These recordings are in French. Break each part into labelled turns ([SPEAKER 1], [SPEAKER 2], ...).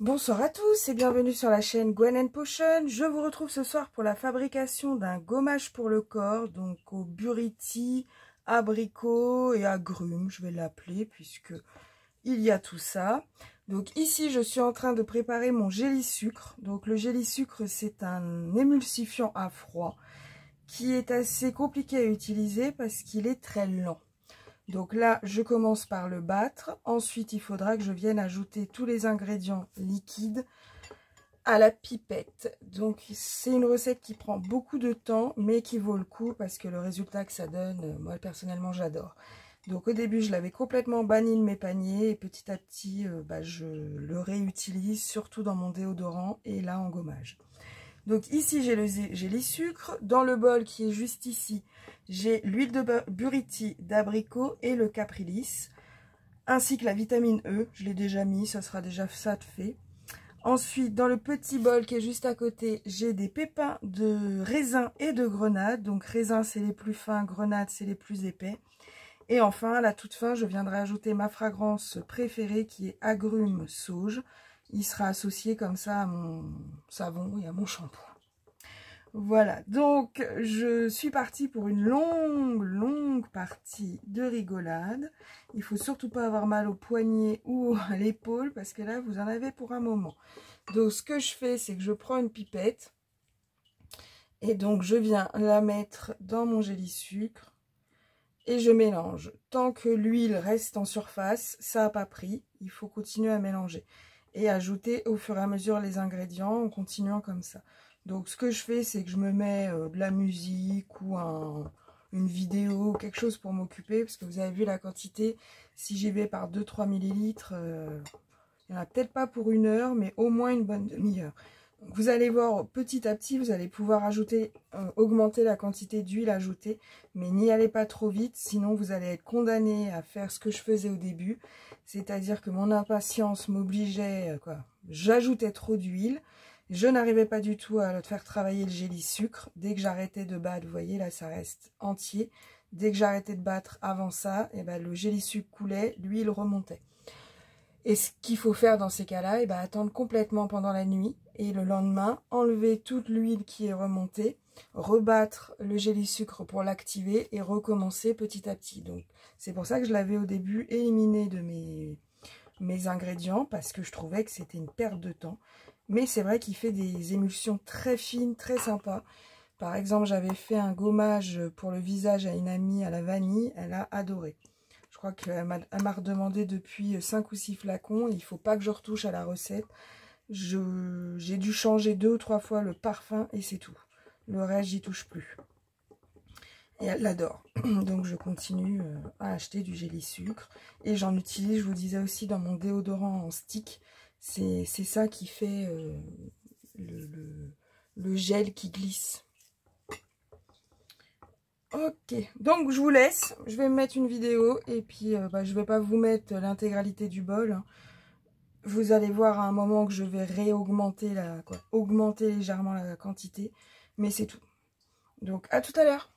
[SPEAKER 1] Bonsoir à tous et bienvenue sur la chaîne Gwen & Potion. Je vous retrouve ce soir pour la fabrication d'un gommage pour le corps, donc au buriti, abricot et agrumes, je vais l'appeler puisque il y a tout ça. Donc ici je suis en train de préparer mon géli sucre. Donc le géli sucre, c'est un émulsifiant à froid qui est assez compliqué à utiliser parce qu'il est très lent. Donc là, je commence par le battre. Ensuite, il faudra que je vienne ajouter tous les ingrédients liquides à la pipette. Donc, c'est une recette qui prend beaucoup de temps, mais qui vaut le coup parce que le résultat que ça donne, moi, personnellement, j'adore. Donc, au début, je l'avais complètement banni de mes paniers et petit à petit, je le réutilise, surtout dans mon déodorant et là, en gommage. Donc ici, j'ai les sucres. Dans le bol qui est juste ici, j'ai l'huile de buriti d'abricot et le caprilis, ainsi que la vitamine E. Je l'ai déjà mis, ça sera déjà ça de fait. Ensuite, dans le petit bol qui est juste à côté, j'ai des pépins de raisin et de grenade. Donc raisin, c'est les plus fins, grenade, c'est les plus épais. Et enfin, à la toute fin, je viendrai ajouter ma fragrance préférée qui est agrumes sauge. Il sera associé comme ça à mon savon et à mon shampoing. Voilà, donc je suis partie pour une longue partie de rigolade. Il faut surtout pas avoir mal au poignet ou à l'épaule parce que là, vous en avez pour un moment. Donc ce que je fais, c'est que je prends une pipette et donc je viens la mettre dans mon géli sucre et je mélange. Tant que l'huile reste en surface, ça n'a pas pris, il faut continuer à mélanger. Et ajouter au fur et à mesure les ingrédients en continuant comme ça. Donc ce que je fais, c'est que je me mets de la musique ou une vidéo, quelque chose pour m'occuper. Parce que vous avez vu la quantité, si j'y vais par 2-3 millilitres, il n'y en a peut-être pas pour 1 heure, mais au moins une bonne demi-heure. Vous allez voir petit à petit, vous allez pouvoir ajouter, augmenter la quantité d'huile ajoutée, mais n'y allez pas trop vite, sinon vous allez être condamné à faire ce que je faisais au début, c'est-à-dire que mon impatience m'obligeait, j'ajoutais trop d'huile, je n'arrivais pas du tout à faire travailler le géli sucre. Dès que j'arrêtais de battre, vous voyez là ça reste entier, dès que j'arrêtais de battre avant ça, et ben, le géli sucre coulait, l'huile remontait. Et ce qu'il faut faire dans ces cas-là, attendre complètement pendant la nuit et le lendemain, enlever toute l'huile qui est remontée, rebattre le géli sucre pour l'activer et recommencer petit à petit. Donc c'est pour ça que je l'avais au début éliminé de mes ingrédients parce que je trouvais que c'était une perte de temps. Mais c'est vrai qu'il fait des émulsions très fines, très sympas. Par exemple, j'avais fait un gommage pour le visage à une amie à la vanille, elle a adoré. Je crois qu'elle m'a redemandé depuis 5 ou 6 flacons. Il ne faut pas que je retouche à la recette. J'ai dû changer 2 ou 3 fois le parfum et c'est tout. Le reste, j'y touche plus. Et elle l'adore. Donc je continue à acheter du géli sucre. Et j'en utilise, je vous disais aussi, dans mon déodorant en stick. C'est ça qui fait le gel qui glisse. Ok, donc je vous laisse, je vais me mettre une vidéo et puis je vais pas vous mettre l'intégralité du bol. Hein. Vous allez voir à un moment que je vais réaugmenter augmenter légèrement la quantité, mais c'est tout. Donc à tout à l'heure.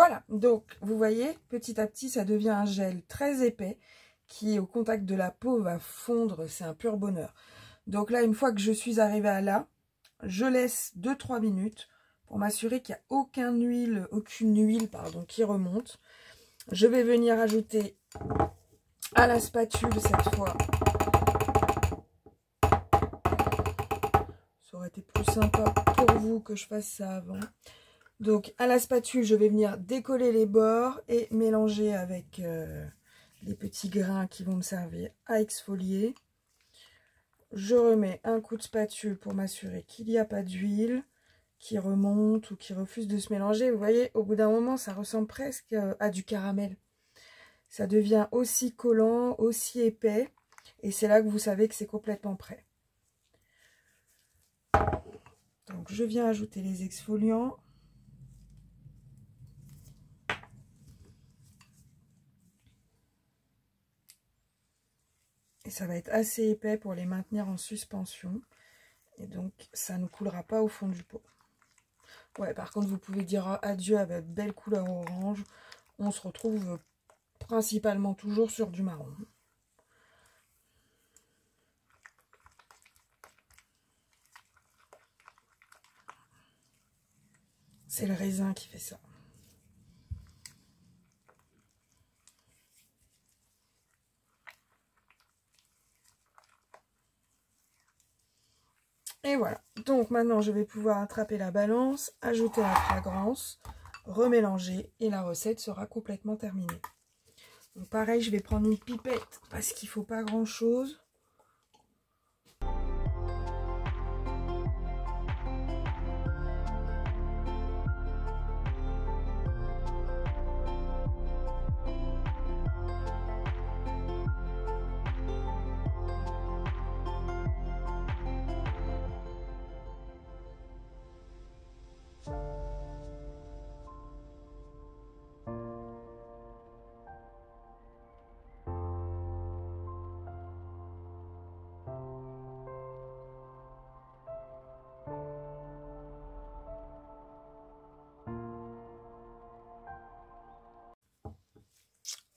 [SPEAKER 1] Voilà, donc vous voyez, petit à petit, ça devient un gel très épais qui, au contact de la peau, va fondre. C'est un pur bonheur. Donc là, une fois que je suis arrivée à là, je laisse 2-3 minutes pour m'assurer qu'il n'y a aucune huile qui remonte. Je vais venir ajouter à la spatule cette fois. Ça aurait été plus sympa pour vous que je fasse ça avant. Donc à la spatule, je vais venir décoller les bords et mélanger avec les petits grains qui vont me servir à exfolier. Je remets un coup de spatule pour m'assurer qu'il n'y a pas d'huile qui remonte ou qui refuse de se mélanger. Vous voyez, au bout d'un moment, ça ressemble presque à du caramel. Ça devient aussi collant, aussi épais. Et c'est là que vous savez que c'est complètement prêt. Donc, je viens ajouter les exfoliants. Et ça va être assez épais pour les maintenir en suspension. Et donc, ça ne coulera pas au fond du pot. Ouais, par contre, vous pouvez dire adieu à votre belle couleur orange. On se retrouve principalement toujours sur du marron. C'est le raisin qui fait ça. Et voilà. Donc maintenant, je vais pouvoir attraper la balance, ajouter la fragrance, remélanger et la recette sera complètement terminée. Donc pareil, je vais prendre une pipette parce qu'il ne faut pas grand-chose.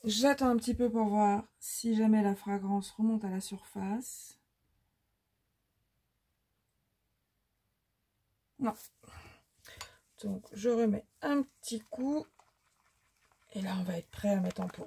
[SPEAKER 1] J'attends un petit peu pour voir si jamais la fragrance remonte à la surface. Non. Donc je remets un petit coup. Et là on va être prêt à mettre en pot.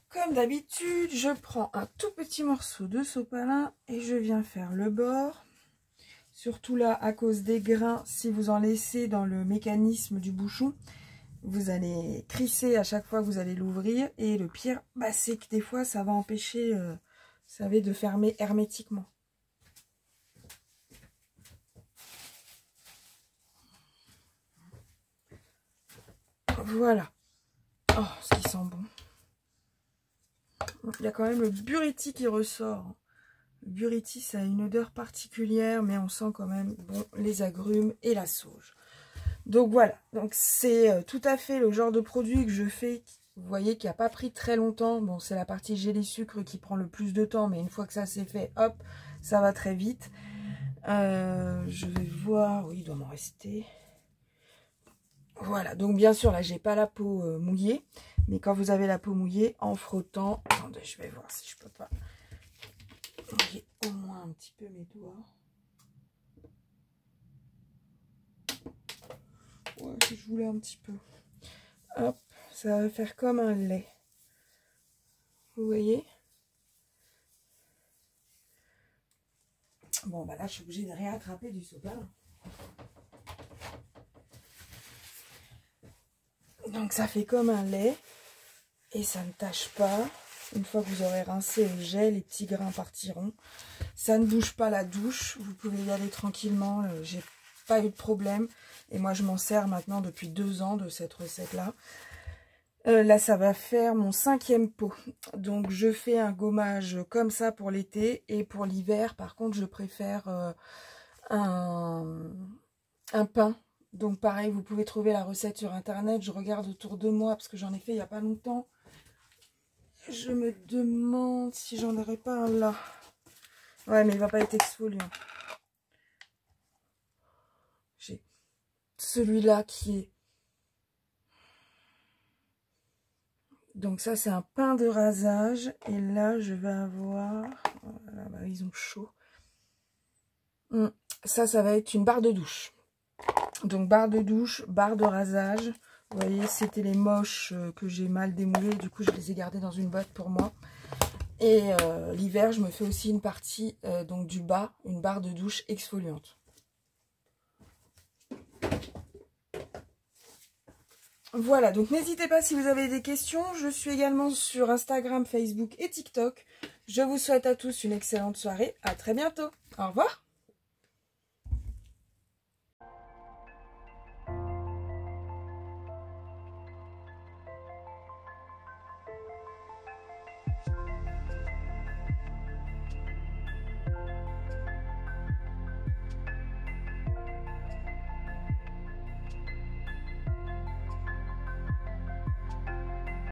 [SPEAKER 1] Comme d'habitude, je prends un tout petit morceau de sopalin et je viens faire le bord. Surtout là, à cause des grains, si vous en laissez dans le mécanisme du bouchon, vous allez crisser à chaque fois que vous allez l'ouvrir. Et le pire, c'est que des fois, ça va empêcher, vous savez, de fermer hermétiquement. Voilà. Oh, ce qui sent bon. Il y a quand même le buriti qui ressort. Le buriti, ça a une odeur particulière, mais on sent quand même bon les agrumes et la sauge. Donc voilà, donc c'est tout à fait le genre de produit que je fais. Vous voyez qui n'a pas pris très longtemps. Bon, c'est la partie gelée sucre qui prend le plus de temps, mais une fois que ça c'est fait, hop, ça va très vite. Je vais voir, oui, il doit m'en rester. Voilà, donc bien sûr, là, j'ai pas la peau mouillée. Mais quand vous avez la peau mouillée, en frottant... Attendez, je vais voir si je peux pas mouiller au moins un petit peu mes doigts. Ouais, je voulais un petit peu. Hop, ça va faire comme un lait. Vous voyez? Bon, bah là, je suis obligée de réattraper du sopalin. Donc, ça fait comme un lait. Et ça ne tâche pas. Une fois que vous aurez rincé le gel, les petits grains partiront. Ça ne bouge pas la douche. Vous pouvez y aller tranquillement. J'ai pas eu de problème. Et moi, je m'en sers maintenant depuis 2 ans de cette recette-là. Là, ça va faire mon 5e pot. Donc, je fais un gommage comme ça pour l'été. Et pour l'hiver, par contre, je préfère un pain. Donc, pareil, vous pouvez trouver la recette sur Internet. Je regarde autour de moi parce que j'en ai fait il n'y a pas longtemps. Je me demande si j'en aurais pas un là. Ouais, mais il va pas être exfoliant. J'ai celui-là qui est... Donc ça, c'est un pain de rasage. Et là, je vais avoir... Voilà, bah, ils ont chaud. Ça va être une barre de douche. Donc, barre de douche, barre de rasage. Vous voyez, c'était les moches que j'ai mal démoulés. Du coup, je les ai gardés dans une boîte pour moi. Et l'hiver, je me fais aussi une partie donc du bas, une barre de douche exfoliante. Voilà, donc n'hésitez pas si vous avez des questions. Je suis également sur Instagram, Facebook et TikTok. Je vous souhaite à tous une excellente soirée. À très bientôt. Au revoir.